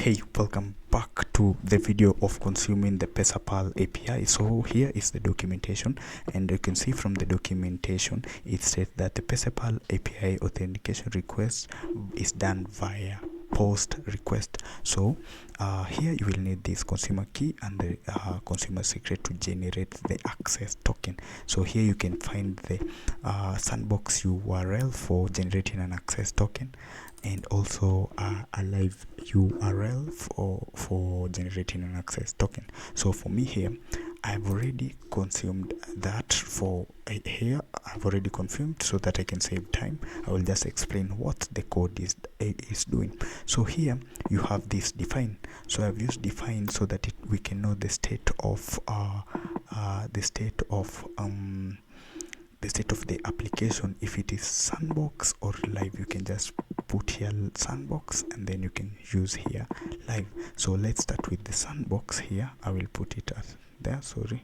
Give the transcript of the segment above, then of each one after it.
Hey, welcome back to the video of consuming the Pesapal API. So here is the documentation, and you can see from the documentation it says that the Pesapal API authentication request is done via post request. So here you will need this consumer key and the consumer secret to generate the access token. So here you can find the sandbox URL for generating an access token, and also a live URL for generating an access token. So for me here, I've already consumed that. For here I've already confirmed so that I can save time. I will just explain what the code is doing. So here you have this define. So I've used define so that we can know the state of the application. If it is sandbox or live, you can just put here sandbox, and then you can use here live. So let's start with the sandbox. Here I will put it at there. Sorry,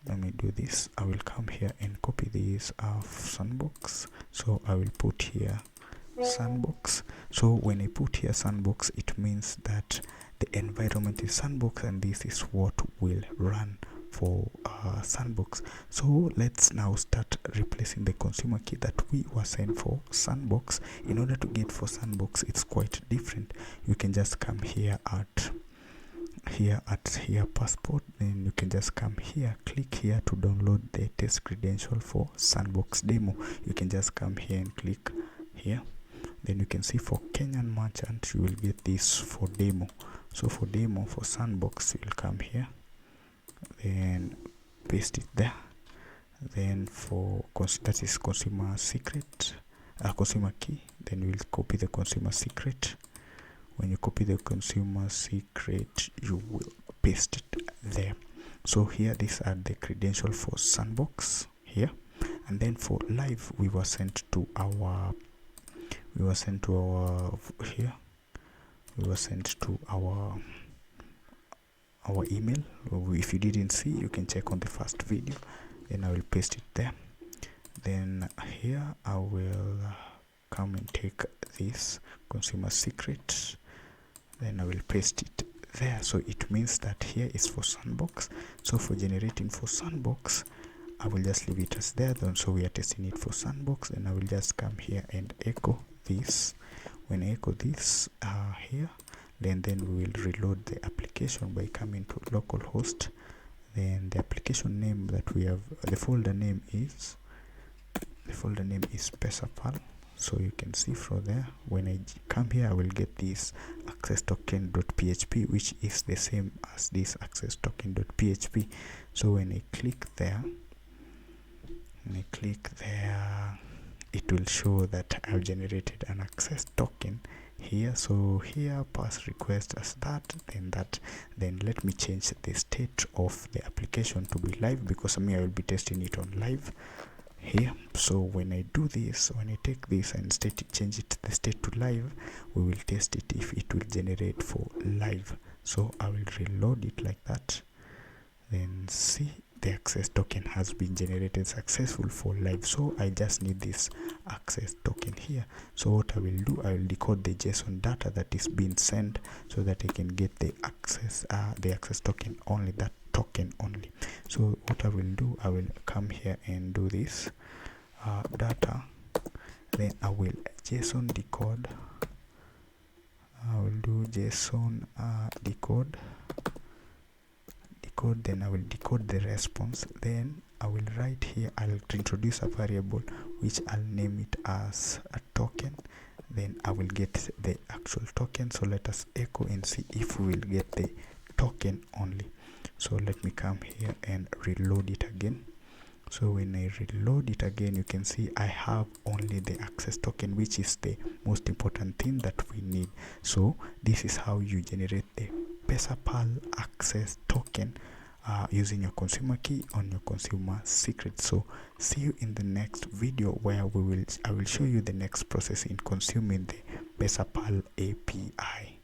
let me do this. I will come here and copy this sandbox. So I will put here sandbox. So when I put here sandbox, it means that the environment is sandbox, and this is what will run for sandbox. So let's now start replacing the consumer key that we were sent for sandbox. In order to get for sandbox, it's quite different. You can just come here at passport, then you can just come here, click here to download the test credential for sandbox demo. You can just come here and click here. Then you can see for Kenyan merchant you will get this for demo. So for demo for sandbox, you will come here, then paste it there. Then for that is consumer secret, consumer key, then we'll copy the consumer secret. When you copy the consumer secret, you will paste it there. So here these are the credentials for sandbox here. And then for live, we were sent to our email. If you didn't see, you can check on the first video. Then I will paste it there. Then here I will come and take this consumer secret, then I will paste it there. So it means that here is for sandbox. So for generating for sandbox, I will just leave it as there. Then so we are testing it for sandbox, and I will just come here and echo this. When I echo this here, then we will reload the application by coming to localhost. Then the application name that we have, the folder name is Pesapal. So you can see from there, when I come here, I will get this AccessToken.php, which is the same as this AccessToken.php. So when I click there, it will show that I've generated an access token here. So here pass request as that. Then let me change the state of the application to be live, because I will be testing it on live here. So when I do this, when I take this and change it the state to live, we will test it if it will generate for live. So I will reload it like that, then see the access token has been generated successful for live. So I just need this access token here. So what I will do, I will decode the JSON data that is being sent so that I can get the access token only, that token only. So what I will do, I will come here and do this data, then I will JSON decode. I will do JSON decode, then I will decode the response. Then I will write here, I'll introduce a variable which I'll name it as a token. Then I will get the actual token. So let us echo and see if we will get the token only. So let me come here and reload it again. So when I reload it again, you can see I have only the access token, which is the most important thing that we need. So this is how you generate the Pesapal access token using your consumer key on your consumer secret. So see you in the next video, where I will show you the next process in consuming the Pesapal API.